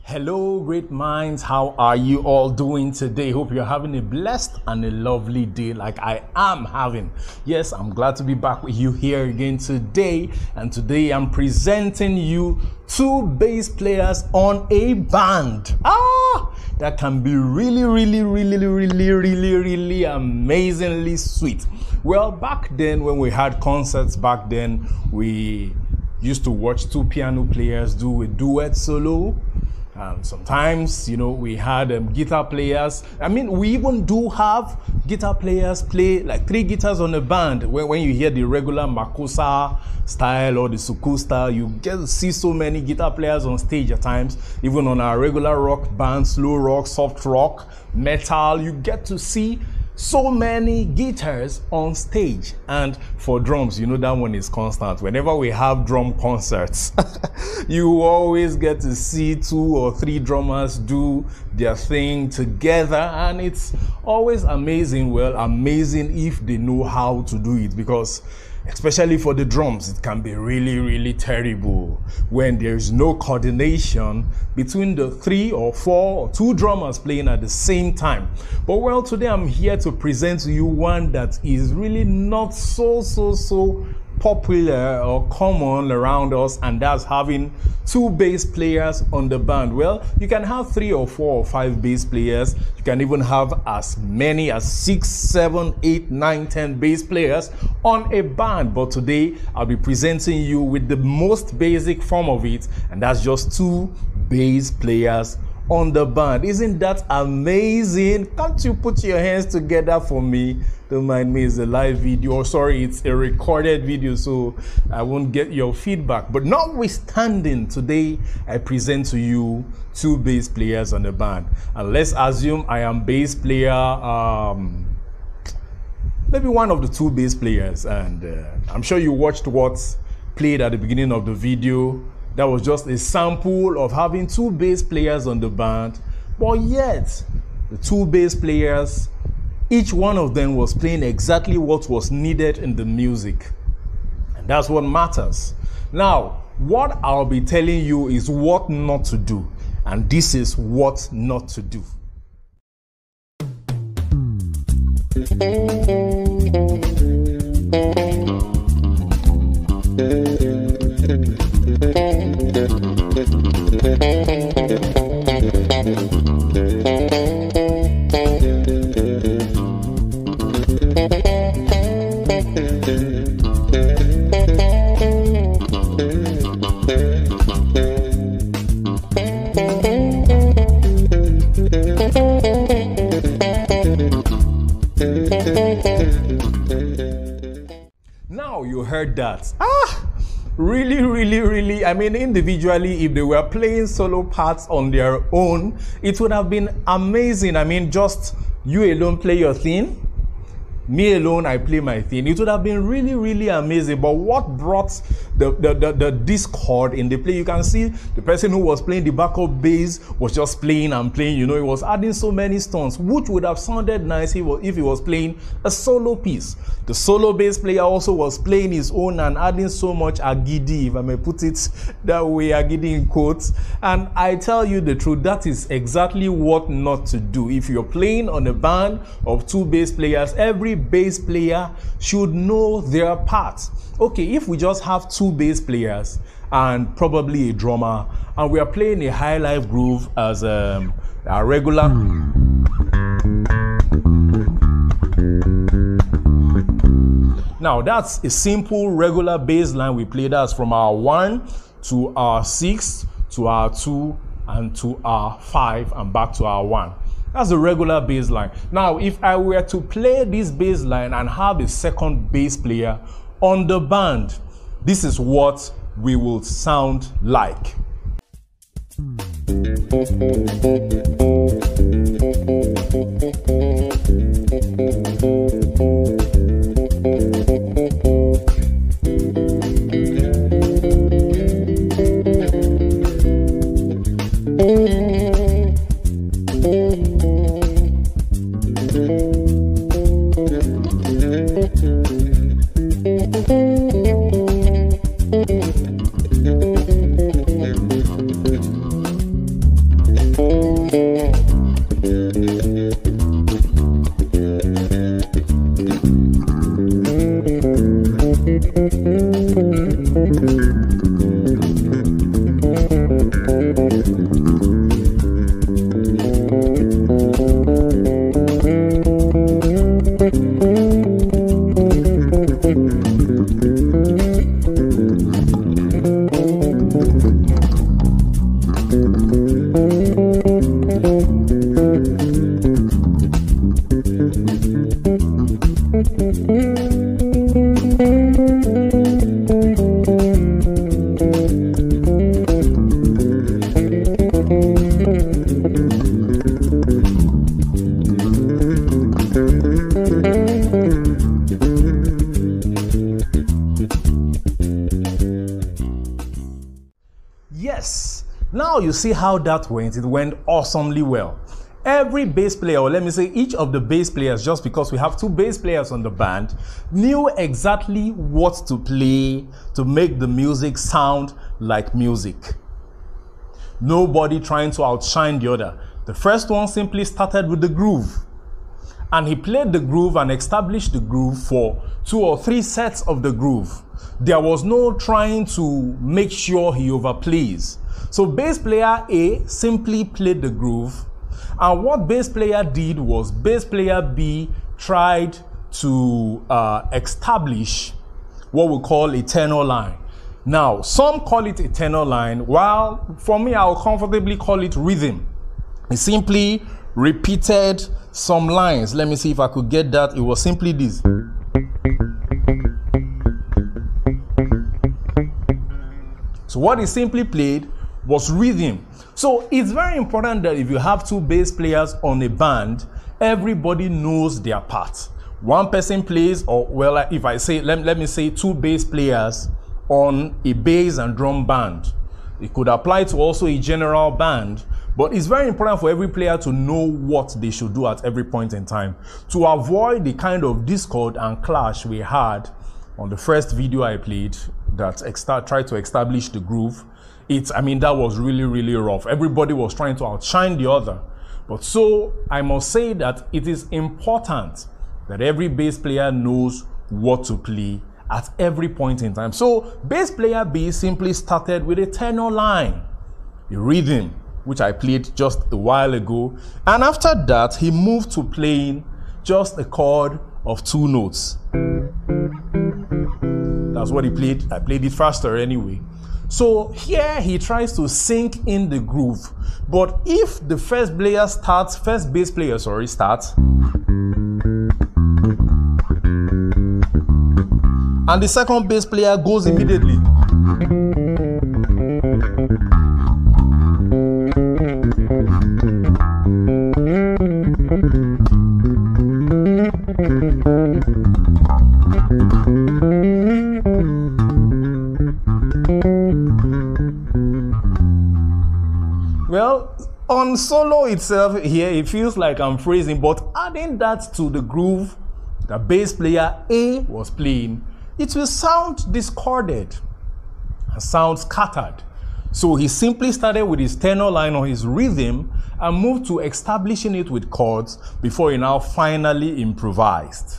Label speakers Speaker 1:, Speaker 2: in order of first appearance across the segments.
Speaker 1: Hello, great minds. How are you all doing today? Hope you're having a blessed and a lovely day like I am having. Yes, I'm glad to be back with you here again today. And today I'm presenting you two bass players on a band. That can be really amazingly sweet. Well, back then when we had concerts back then, we used to watch two piano players do a duet solo. Sometimes, you know, we had guitar players. I mean, we even do have guitar players play like three guitars on a band. When you hear the regular Makossa style or the Suku style, you get to see so many guitar players on stage at times. Even on our regular rock band, slow rock, soft rock, metal, you get to see so many guitars on stage. And for drums, you know, that one is constant. Whenever we have drum concerts, you always get to see two or three drummers do their thing together, and it's always amazing. Well, amazing if they know how to do it, because especially for the drums, it can be really terrible when there's no coordination between the three or four or two drummers playing at the same time. But well, today I'm here to present to you one that is really not so popular or common around us, and that's having two bass players on the band. Well, you can have 3 or 4 or 5 bass players. You can even have as many as 6, 7, 8, 9, 10 bass players on a band. But today I'll be presenting you with the most basic form of it, and that's just 2 bass players on the band. Isn't that amazing? Can't you put your hands together for me? Don't mind me, it's a live video. Sorry, it's a recorded video, so I won't get your feedback. But notwithstanding, today I present to you 2 bass players on the band. And let's assume I am bass player, maybe one of the 2 bass players. And I'm sure you watched what's played at the beginning of the video. That was just a sample of having 2 bass players on the band. But yet, the 2 bass players, each one of them was playing exactly what was needed in the music. And that's what matters. Now, what I'll be telling you is what not to do. And this is what not to do. Now you heard that. Really, I mean, individually, if they were playing solo parts on their own, it would have been amazing. I mean, just you alone play your thing, me alone, I play my thing. It would have been really, really amazing. But what brought the discord in the play, you can see the person who was playing the backup bass was just playing and playing, you know, he was adding so many stones, which would have sounded nice if he was playing a solo piece. The solo bass player also was playing his own and adding so much agidi, if I may put it that way, agidi in quotes. And I tell you the truth, that is exactly what not to do. If you're playing on a band of 2 bass players, every bass player should know their part. Okay, if we just have 2 bass players and probably a drummer, and we are playing a high life groove as a regular, now that's a simple regular bass line we play. That's from our 1 to our 6 to our 2 and to our 5 and back to our 1. That's a regular bass line. Now, if I were to play this bass line and have a second bass player on the band, this is what we will sound like. Yes, now you see how that went. It went awesomely well. Every bass player, or let me say each of the bass players, just because we have 2 bass players on the band, knew exactly what to play to make the music sound like music. Nobody trying to outshine the other. The first one simply started with the groove, and he played the groove and established the groove for 2 or 3 sets of the groove. There was no trying to make sure he overplays. So bass player A simply played the groove, and what bass player did was bass player B tried to establish what we call a tenor line. Now, some call it a tenor line, while for me, I'll comfortably call it rhythm. He simply repeated some lines. Let me see if I could get that. It was simply this. So what he simply played was rhythm. So it's very important that if you have 2 bass players on a band, everybody knows their part. One person plays, or well, if I say, let me say 2 bass players on a bass and drum band. It could apply to also a general band, but it's very important for every player to know what they should do at every point in time to avoid the kind of discord and clash we had on the first video I played that tried to establish the groove. That was really, really rough. Everybody was trying to outshine the other. But so I must say that it is important that every bass player knows what to play at every point in time. So bass player B simply started with a tenor line, a rhythm, which I played just a while ago. And after that, he moved to playing just a chord of 2 notes. That's what he played. I played it faster anyway. So here he tries to sink in the groove. But if the first bass player starts, and the second bass player goes immediately, Well, on solo itself here, it feels like I'm phrasing, but adding that to the groove that bass player A was playing, it will sound discorded and sound scattered. So he simply started with his tenor line or his rhythm and moved to establishing it with chords before he now finally improvised.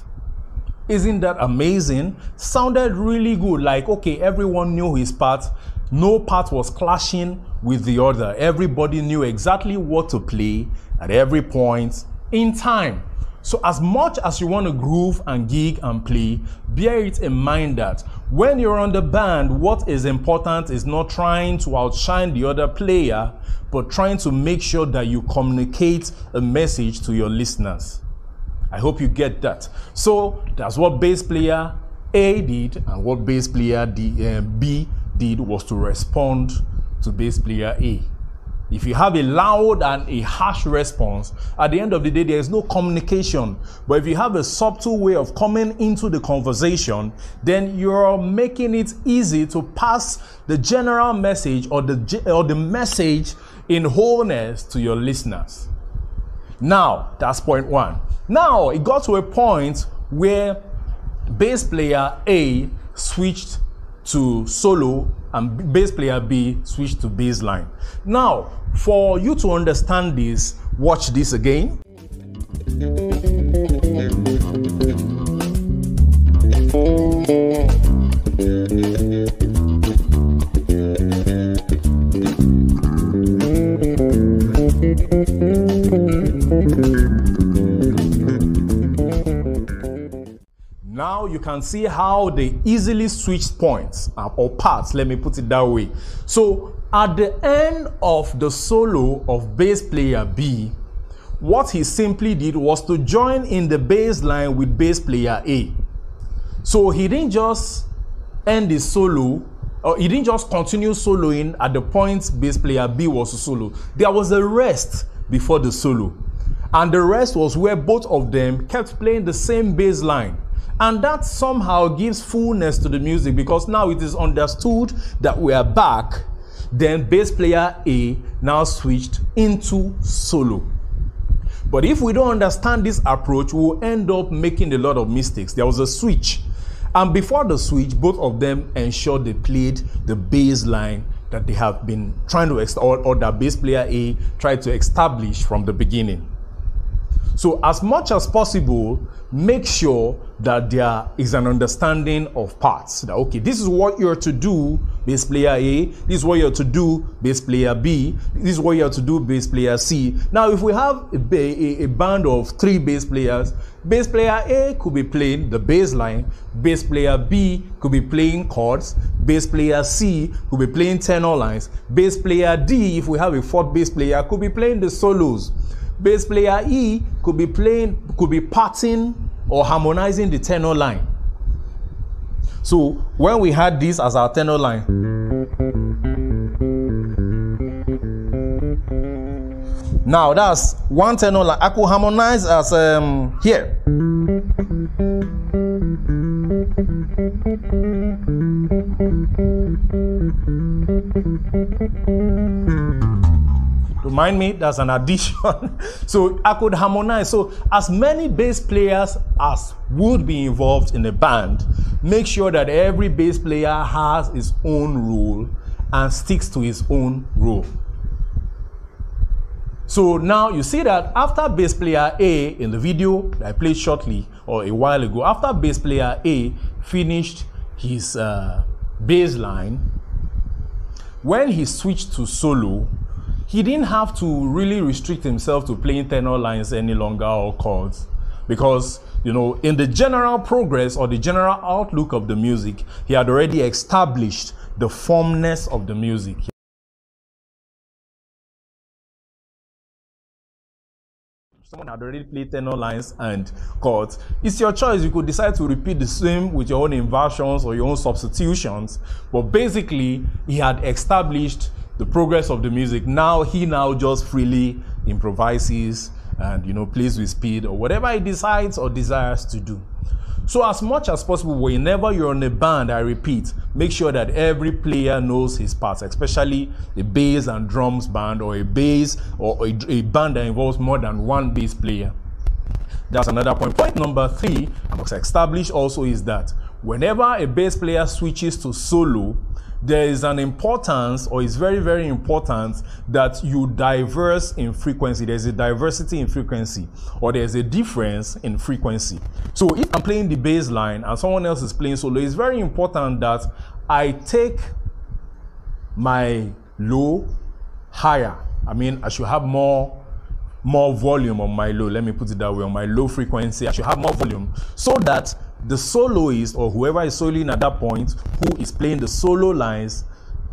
Speaker 1: Isn't that amazing? Sounded really good. Like, okay, everyone knew his part. No part was clashing with the other. Everybody knew exactly what to play at every point in time. So as much as you want to groove and gig and play, bear it in mind that when you're on the band, what is important is not trying to outshine the other player, but trying to make sure that you communicate a message to your listeners. I hope you get that. So that's what bass player A did, and what bass player B did was to respond to bass player A. If you have a loud and a harsh response, at the end of the day, there is no communication. But if you have a subtle way of coming into the conversation, then you're making it easy to pass the general message or the message in wholeness to your listeners. Now, that's point one. Now, it got to a point where bass player A switched to solo and bass player B switched to bass line. Now, for you to understand this, watch this again. Now you can see how they easily switched points or parts, let me put it that way. So at the end of the solo of bass player B, what he simply did was to join in the bass line with bass player A. So he didn't just end the solo, or he didn't just continue soloing at the point bass player B was solo. There was a rest before the solo. And the rest was where both of them kept playing the same bass line. And that somehow gives fullness to the music, because now it is understood that we are back. Then bass player A now switched into solo. But if we don't understand this approach, we'll end up making a lot of mistakes. There was a switch. And before the switch, both of them ensured they played the bass line that they have been trying to, or that bass player A tried to establish from the beginning. So as much as possible, make sure that there is an understanding of parts. That, okay, this is what you're to do, bass player A. This is what you're to do, bass player B. This is what you're to do, bass player C. Now, if we have a band of 3 bass players, bass player A could be playing the bass line, bass player B could be playing chords, bass player C could be playing tenor lines, bass player D, if we have a 4th bass player, could be playing the solos. Bass player E could be parting or harmonizing the tenor line. So when we had this as our tenor line, now that's one tenor line. I could harmonize as here. Remind me, that's an addition. So I could harmonize. So as many bass players as would be involved in a band, make sure that every bass player has his own role and sticks to his own role. So now you see that after bass player A in the video that I played shortly or a while ago, after bass player A finished his bass line, when he switched to solo, he didn't have to really restrict himself to playing tenor lines any longer or chords, because, you know, in the general progress or the general outlook of the music, he had already established the formness of the music. Someone had already played tenor lines and chords. It's your choice. You could decide to repeat the same with your own inversions or your own substitutions, but basically he had established the progress of the music. Now he just freely improvises and, you know, plays with speed or whatever he decides or desires to do. So as much as possible, whenever you're on a band, I repeat, make sure that every player knows his parts, especially a bass and drums band, or a bass or a band that involves more than one bass player. That's another point. Point number 3, I must establish also, is that whenever a bass player switches to solo, there is an importance, or it's very, very important, that you diverse in frequency. There's a diversity in frequency, or there's a difference in frequency. So if I'm playing the bass line and someone else is playing solo, it's very important that I take my low higher. I mean, I should have more volume on my low. Let me put it that way. On my low frequency, I should have more volume, so that the soloist, or whoever is soloing at that point, who is playing the solo lines,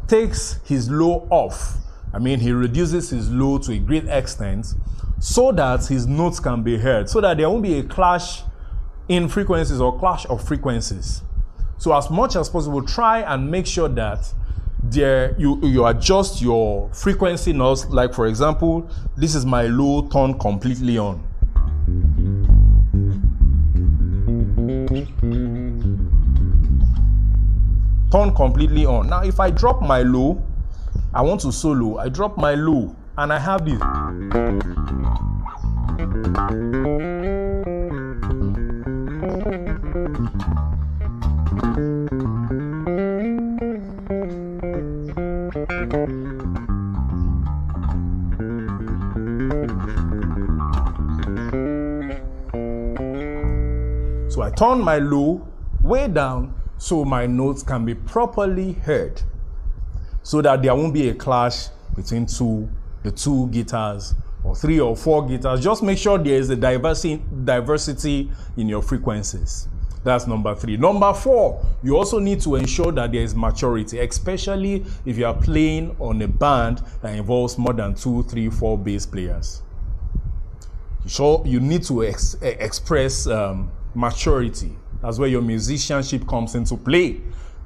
Speaker 1: takes his low off. I mean, he reduces his low to a great extent, so that his notes can be heard, so that there won't be a clash in frequencies or clash of frequencies. So as much as possible, try and make sure that you adjust your frequency notes. Like, for example, this is my low turned completely on. Turn completely on. Now if I drop my low, I want to solo, I drop my low and I have this. So I turn my low way down so my notes can be properly heard, so that there won't be a clash between the two guitars, or 3 or 4 guitars. Just make sure there is a diversity in your frequencies. That's number 3. Number 4, you also need to ensure that there is maturity, especially if you are playing on a band that involves more than 2, 3, 4 bass players. You need to express maturity. That's where your musicianship comes into play,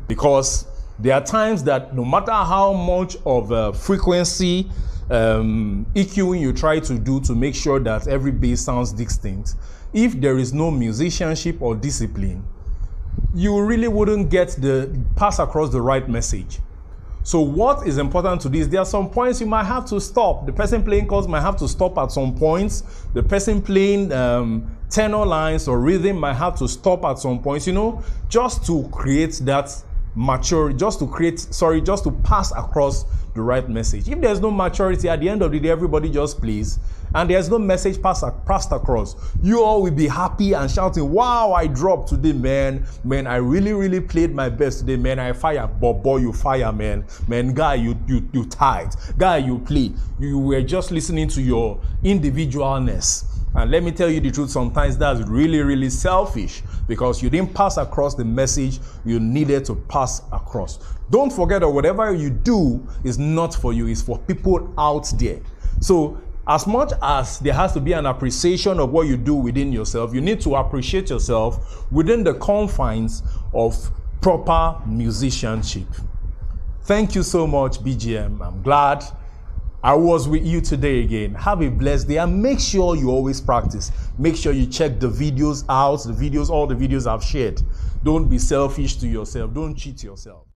Speaker 1: because there are times that no matter how much of frequency EQing you try to do to make sure that every bass sounds distinct, if there is no musicianship or discipline, you really wouldn't pass across the right message. So what is important to this? There are some points you might have to stop. The person playing chords might have to stop at some points. The person playing tenor lines or rhythm might have to stop at some points, just to create that maturity, just to pass across the right message. If there's no maturity, at the end of the day, everybody just plays, and there's no message passed across, you all will be happy and shouting, wow, I dropped today, man, I really, really played my best today, man, I fire. But boy, you fire, man, guy, you tight, guy, you play. You were just listening to your individualness. And let me tell you the truth, sometimes that's really, really selfish, because you didn't pass across the message you needed to pass across. Don't forget that whatever you do is not for you, it's for people out there. So as much as there has to be an appreciation of what you do within yourself, you need to appreciate yourself within the confines of proper musicianship. Thank you so much, BGM. I'm glad I was with you today again. Have a blessed day, and make sure you always practice. Make sure you check the videos out, all the videos I've shared. Don't be selfish to yourself. Don't cheat yourself.